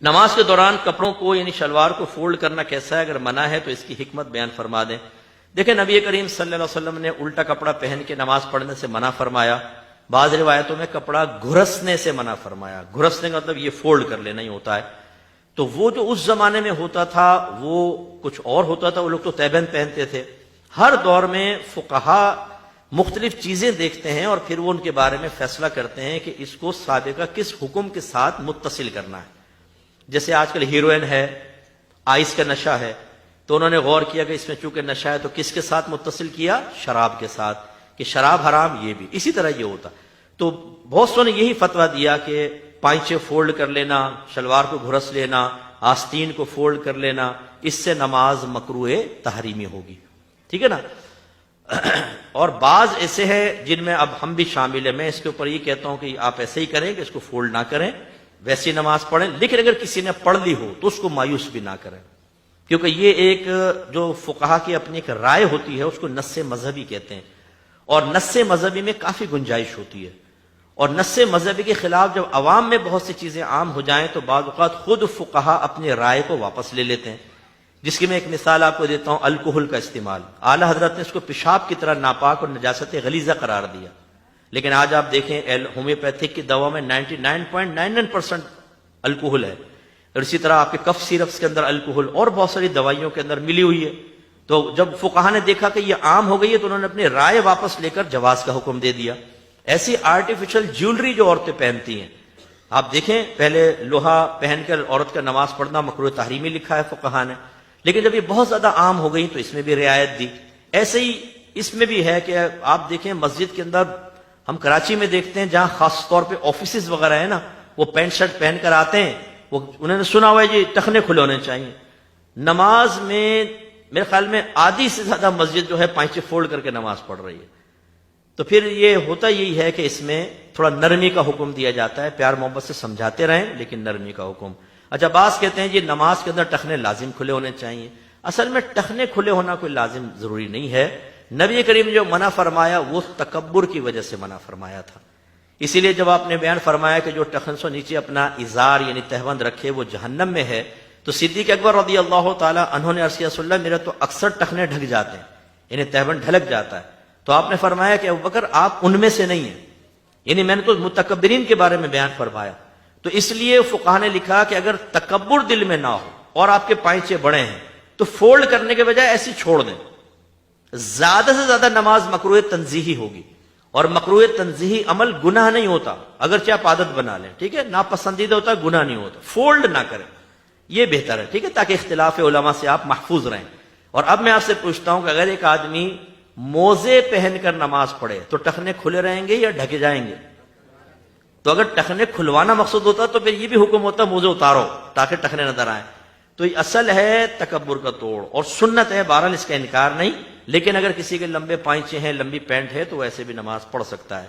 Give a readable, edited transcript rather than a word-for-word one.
نماز کے دوران کپڑوں کو یعنی شلوار کو فولڈ کرنا کیسا ہے؟ اگر منع ہے تو اس کی حکمت بیان فرما دیں۔ دیکھیں نبی کریم صلی اللہ علیہ وسلم نے الٹا کپڑا پہن کے نماز پڑھنے سے منع فرمایا، بعض روایتوں میں کپڑا گھرسنے سے منع فرمایا۔ گھرسنے کا مطلب یہ فولڈ کر لینا ہی ہوتا ہے۔ تو وہ جو اس زمانے میں ہوتا تھا وہ کچھ اور ہوتا تھا، وہ لوگ تو تیبند پہنتے تھے۔ ہر دور میں فقہا مختلف چیزیں دیکھتے ہیں اور پھر وہ ان کے بارے میں فیصلہ کرتے ہیں کہ اس کو سابقہ کس حکم کے ساتھ متصل کرنا ہے۔ جیسے آج کل ہیروئن ہے، آئس کا نشہ ہے، تو انہوں نے غور کیا کہ اس میں چونکہ نشہ ہے تو کس کے ساتھ متصل کیا؟ شراب کے ساتھ، کہ شراب حرام، یہ بھی اسی طرح یہ ہوتا۔ تو بہت سو نے یہی فتویٰ دیا کہ پائچے فولڈ کر لینا، شلوار کو گھرس لینا، آستین کو فولڈ کر لینا، اس سے نماز مکروہ تحریمی ہوگی، ٹھیک ہے نا۔ اور بعض ایسے ہیں جن میں اب ہم بھی شامل ہیں، میں اس کے اوپر یہ کہتا ہوں کہ آپ ایسے ہی کریں کہ اس کو فولڈ نہ کریں، ویسی نماز پڑھیں، لیکن اگر کسی نے پڑھ لی ہو تو اس کو مایوس بھی نہ کریں، کیونکہ یہ ایک جو فقہا کی اپنی ایک رائے ہوتی ہے، اس کو نص مذہبی کہتے ہیں، اور نص مذہبی میں کافی گنجائش ہوتی ہے، اور نص مذہبی کے خلاف جب عوام میں بہت سی چیزیں عام ہو جائیں تو بعض اوقات خود فقہا اپنی رائے کو واپس لے لیتے ہیں، جس کی میں ایک مثال آپ کو دیتا ہوں، الکحل کا استعمال۔ اعلیٰ حضرت نے اس کو پیشاب کی طرح ناپاک اور نجاست غلیظہ قرار دیا، لیکن آج آپ دیکھیں ہومیوپیتھک کی دوا میں 99.99% الکحل ہے، اور اسی طرح آپ کے کف سیرپس کے اندر الکحل اور بہت ساری دوائیوں کے اندر ملی ہوئی ہے۔ تو جب فقہا نے دیکھا کہ یہ عام ہو گئی ہے تو انہوں نے اپنی رائے واپس لے کر جواز کا حکم دے دیا۔ ایسی آرٹیفیشل جیولری جو عورتیں پہنتی ہیں، آپ دیکھیں پہلے لوہا پہن کر عورت کا نماز پڑھنا مکروہ تحریمی لکھا ہے فقہا نے، لیکن جب یہ بہت زیادہ عام ہو گئی تو اس میں بھی رعایت دی۔ ایسے ہی اس میں بھی ہے کہ آپ دیکھیں مسجد کے اندر، ہم کراچی میں دیکھتے ہیں جہاں خاص طور پہ آفیسز وغیرہ ہیں نا، وہ پینٹ شرٹ پہن کر آتے ہیں، وہ انہوں نے سنا ہوا ہے جی ٹخنے کھلے ہونے چاہیے۔ نماز میں میرے خیال میں آدھی سے زیادہ مسجد جو ہے پائچے فولڈ کر کے نماز پڑھ رہی ہے۔ تو پھر یہ ہوتا یہی ہے کہ اس میں تھوڑا نرمی کا حکم دیا جاتا ہے، پیار محبت سے سمجھاتے رہیں لیکن نرمی کا حکم۔ اچھا بعض کہتے ہیں جی نماز کے اندر ٹخنے لازم کھلے ہونے چاہیے۔ اصل میں ٹخنے کھلے ہونا کوئی لازم ضروری نہیں ہے۔ نبی کریم نے جو منع فرمایا وہ تکبر کی وجہ سے منع فرمایا تھا، اسی لیے جب آپ نے بیان فرمایا کہ جو ٹخن سے نیچے اپنا ازار یعنی تہبند رکھے وہ جہنم میں ہے، تو صدیق اکبر رضی اللہ تعالی عنہ نے عرض کیا رسول اللہ میرا تو اکثر ٹخنے ڈھک جاتے ہیں، یعنی تہبند ڈھلک جاتا ہے۔ تو آپ نے فرمایا کہ ابوبکر آپ ان میں سے نہیں ہیں، یعنی میں نے تو متکبرین کے بارے میں بیان فرمایا۔ تو اس لیے فقہا نے لکھا کہ اگر تکبر دل میں نہ ہو اور آپ کے پائچے بڑے ہیں تو فولڈ کرنے کے بجائے ایسی چھوڑ دیں۔ زیادہ سے زیادہ نماز مکروہ تنزیہی ہوگی، اور مکروہ تنزیہی عمل گناہ نہیں ہوتا، اگرچہ آپ عادت بنا لیں، ٹھیک ہے، ناپسندیدہ ہوتا ہے، گناہ نہیں ہوتا، فولڈ نہ کریں، یہ بہتر ہے، ٹھیک ہے، تاکہ اختلاف علماء سے آپ محفوظ رہیں۔ اور اب میں آپ سے پوچھتا ہوں کہ اگر ایک آدمی موزے پہن کر نماز پڑھے تو ٹخنے کھلے رہیں گے یا ڈھکے جائیں گے؟ تو اگر ٹخنے کھلوانا مقصود ہوتا تو پھر یہ بھی حکم ہوتا موزے اتارو تاکہ ٹخنے نظر آئیں۔ تو یہ اصل ہے تکبر کا توڑ، اور سنت ہے، بہرحال اس کا انکار نہیں، لیکن اگر کسی کے لمبے پائچے ہیں، لمبی پینٹ ہے تو ویسے بھی نماز پڑھ سکتا ہے۔